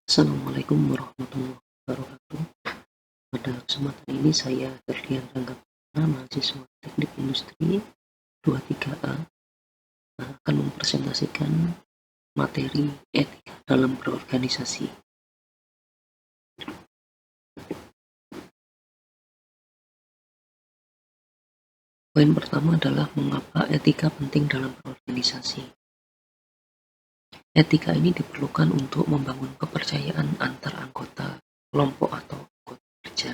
Assalamualaikum warahmatullahi wabarakatuh. Pada kesempatan ini saya Ferdian Ranggaputra, mahasiswa Teknik Industri 23A, akan mempresentasikan materi etika dalam berorganisasi. Poin pertama adalah mengapa etika penting dalam berorganisasi. Etika ini diperlukan untuk membangun kepercayaan antar anggota kelompok atau anggota kerja,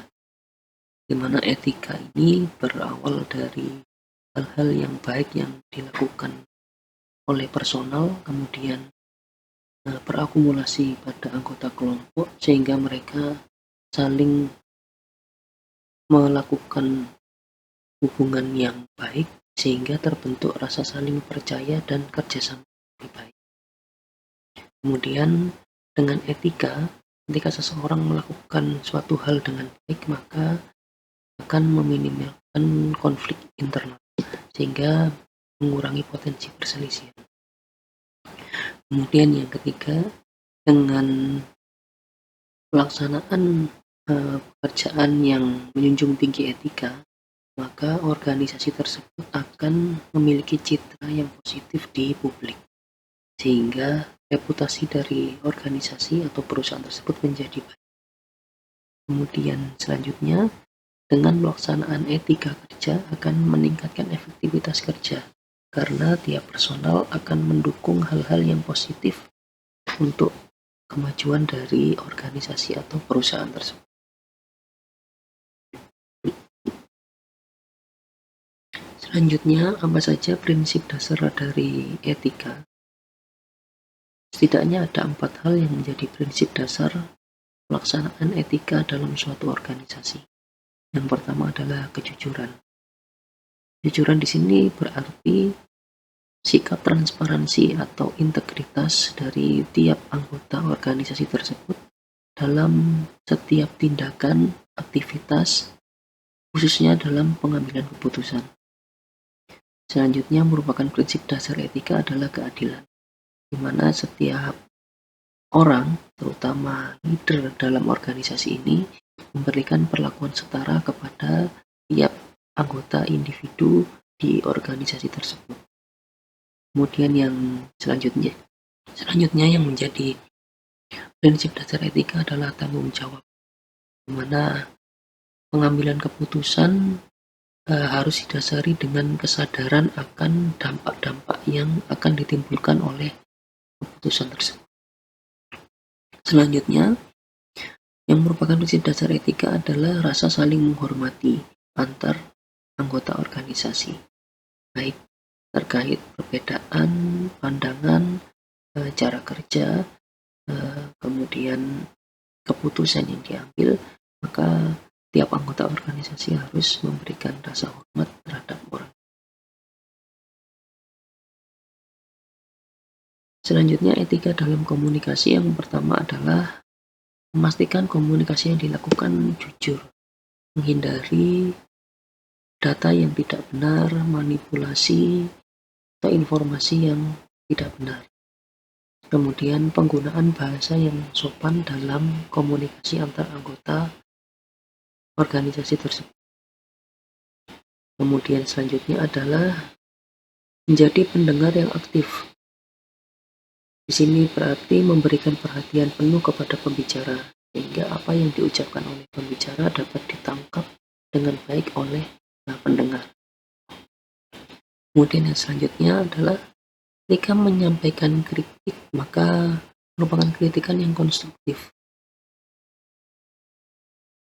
di mana etika ini berawal dari hal-hal yang baik yang dilakukan oleh personal, kemudian berakumulasi pada anggota kelompok sehingga mereka saling melakukan hubungan yang baik sehingga terbentuk rasa saling percaya dan kerjasama lebih baik. Kemudian dengan etika, ketika seseorang melakukan suatu hal dengan baik, maka akan meminimalkan konflik internal sehingga mengurangi potensi perselisihan. Kemudian yang ketiga, dengan pelaksanaan pekerjaan yang menjunjung tinggi etika, maka organisasi tersebut akan memiliki citra yang positif di publik, sehingga reputasi dari organisasi atau perusahaan tersebut menjadi baik. Kemudian selanjutnya, dengan pelaksanaan etika kerja akan meningkatkan efektivitas kerja, karena tiap personal akan mendukung hal-hal yang positif untuk kemajuan dari organisasi atau perusahaan tersebut. Selanjutnya, apa saja prinsip dasar dari etika? Setidaknya ada 4 hal yang menjadi prinsip dasar pelaksanaan etika dalam suatu organisasi. Yang pertama adalah kejujuran. Kejujuran di sini berarti sikap transparansi atau integritas dari tiap anggota organisasi tersebut dalam setiap tindakan, aktivitas, khususnya dalam pengambilan keputusan. Selanjutnya merupakan prinsip dasar etika adalah keadilan, di mana setiap orang, terutama leader dalam organisasi ini, memberikan perlakuan setara kepada tiap anggota individu di organisasi tersebut. Kemudian yang selanjutnya yang menjadi prinsip dasar etika adalah tanggung jawab, di mana pengambilan keputusan harus didasari dengan kesadaran akan dampak-dampak yang akan ditimbulkan oleh keputusan tersebut. Selanjutnya, yang merupakan prinsip dasar etika adalah rasa saling menghormati antar anggota organisasi, baik terkait perbedaan pandangan, cara kerja, kemudian keputusan yang diambil, maka tiap anggota organisasi harus memberikan rasa hormat terhadap orang. Selanjutnya, etika dalam komunikasi yang pertama adalah memastikan komunikasi yang dilakukan jujur, menghindari data yang tidak benar, manipulasi, atau informasi yang tidak benar. Kemudian penggunaan bahasa yang sopan dalam komunikasi antar anggota organisasi tersebut. Kemudian selanjutnya adalah menjadi pendengar yang aktif. Di sini berarti memberikan perhatian penuh kepada pembicara, sehingga apa yang diucapkan oleh pembicara dapat ditangkap dengan baik oleh pendengar. Kemudian yang selanjutnya adalah ketika menyampaikan kritik, maka merupakan kritikan yang konstruktif,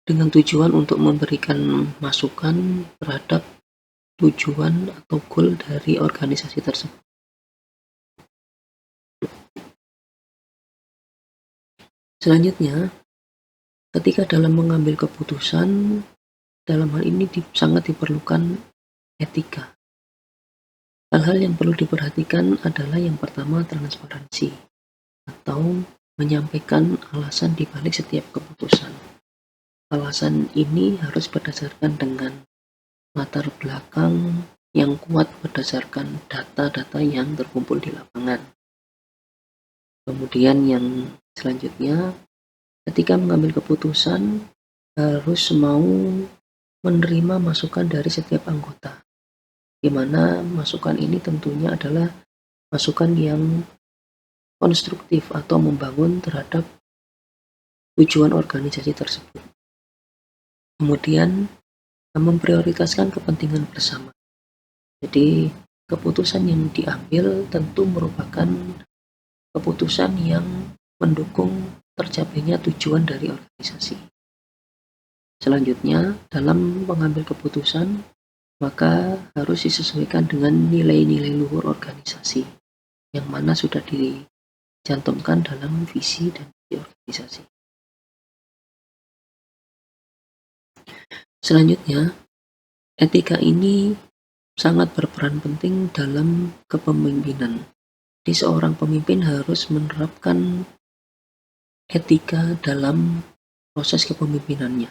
dengan tujuan untuk memberikan masukan terhadap tujuan atau goal dari organisasi tersebut. Selanjutnya, ketika dalam mengambil keputusan, dalam hal ini sangat diperlukan etika. Hal-hal yang perlu diperhatikan adalah yang pertama transparansi, atau menyampaikan alasan di balik setiap keputusan. Alasan ini harus berdasarkan dengan latar belakang yang kuat berdasarkan data-data yang terkumpul di lapangan. Kemudian yang selanjutnya Ketika mengambil keputusan, harus mau menerima masukan dari setiap anggota, di mana masukan ini tentunya adalah masukan yang konstruktif atau membangun terhadap tujuan organisasi tersebut. Kemudian memprioritaskan kepentingan bersama. Jadi keputusan yang diambil tentu merupakan keputusan yang mendukung tercapainya tujuan dari organisasi. Selanjutnya, dalam mengambil keputusan, maka harus disesuaikan dengan nilai-nilai luhur organisasi, yang mana sudah dicantumkan dalam visi dan misi organisasi. Selanjutnya, etika ini sangat berperan penting dalam kepemimpinan. Jadi seorang pemimpin harus menerapkan etika dalam proses kepemimpinannya.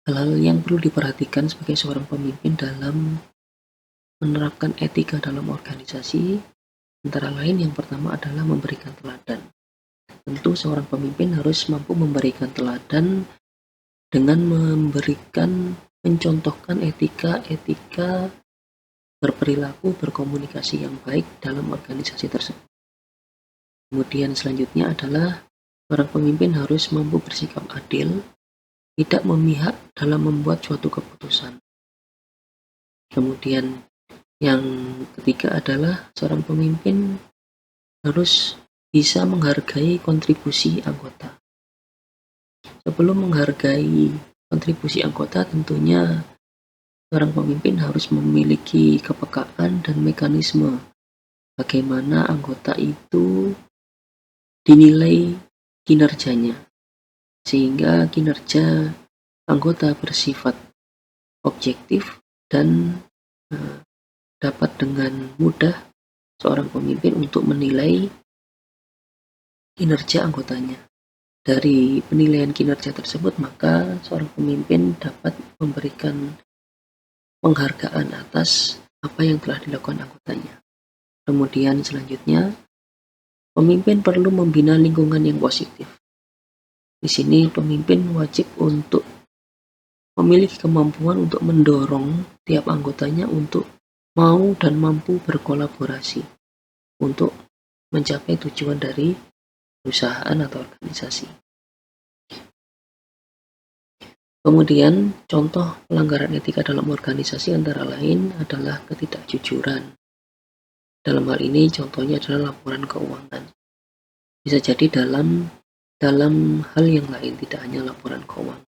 Hal-hal yang perlu diperhatikan sebagai seorang pemimpin dalam menerapkan etika dalam organisasi, antara lain yang pertama adalah memberikan teladan. Tentu seorang pemimpin harus mampu memberikan teladan dengan mencontohkan etika berperilaku, berkomunikasi yang baik dalam organisasi tersebut. Kemudian selanjutnya adalah seorang pemimpin harus mampu bersikap adil, tidak memihak dalam membuat suatu keputusan. Kemudian yang ketiga adalah seorang pemimpin harus bisa menghargai kontribusi anggota. Sebelum menghargai kontribusi anggota, tentunya seorang pemimpin harus memiliki kepekaan dan mekanisme bagaimana anggota itu dinilai kinerjanya, sehingga kinerja anggota bersifat objektif dan dapat dengan mudah seorang pemimpin untuk menilai kinerja anggotanya. Dari penilaian kinerja tersebut, maka seorang pemimpin dapat memberikan penghargaan atas apa yang telah dilakukan anggotanya. Kemudian selanjutnya, pemimpin perlu membina lingkungan yang positif. Di sini pemimpin wajib untuk memiliki kemampuan untuk mendorong tiap anggotanya untuk mau dan mampu berkolaborasi untuk mencapai tujuan dari perusahaan atau organisasi. Kemudian, contoh pelanggaran etika dalam organisasi antara lain adalah ketidakjujuran. Dalam hal ini, contohnya adalah laporan keuangan. Bisa jadi dalam hal yang lain, tidak hanya laporan keuangan.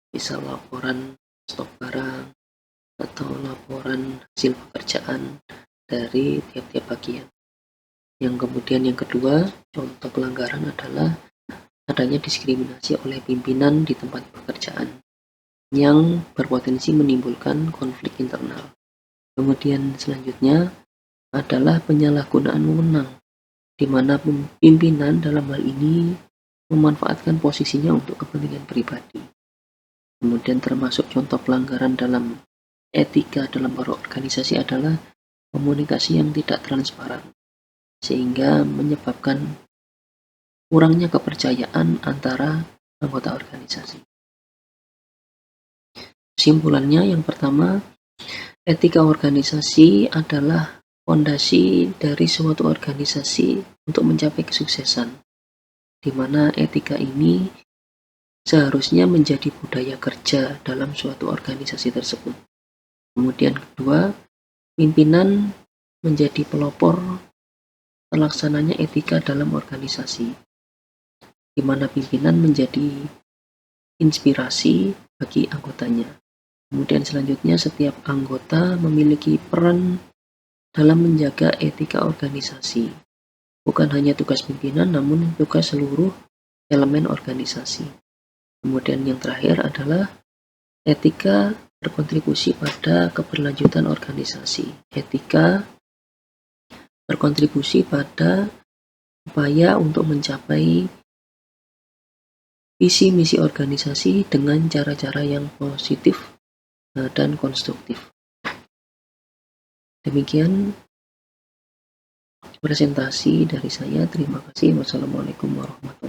Bisa laporan stok barang atau laporan hasil pekerjaan dari tiap-tiap bagian. Yang kemudian yang kedua, contoh pelanggaran adalah adanya diskriminasi oleh pimpinan di tempat pekerjaan yang berpotensi menimbulkan konflik internal. Kemudian selanjutnya adalah penyalahgunaan wewenang, di mana pimpinan dalam hal ini memanfaatkan posisinya untuk kepentingan pribadi. Kemudian termasuk contoh pelanggaran dalam etika dalam berorganisasi adalah komunikasi yang tidak transparan, sehingga menyebabkan kurangnya kepercayaan antara anggota organisasi. Kesimpulannya, yang pertama, etika organisasi adalah fondasi dari suatu organisasi untuk mencapai kesuksesan, di mana etika ini seharusnya menjadi budaya kerja dalam suatu organisasi tersebut. Kemudian kedua, pimpinan menjadi pelopor terlaksananya etika dalam organisasi, di mana pimpinan menjadi inspirasi bagi anggotanya. Kemudian selanjutnya, setiap anggota memiliki peran dalam menjaga etika organisasi. Bukan hanya tugas pimpinan, namun tugas seluruh elemen organisasi. Kemudian yang terakhir adalah etika berkontribusi pada keberlanjutan organisasi. Etika berkontribusi pada upaya untuk mencapai visi misi organisasi dengan cara-cara yang positif dan konstruktif. Demikian presentasi dari saya. Terima kasih. Wassalamualaikum warahmatullahi wabarakatuh.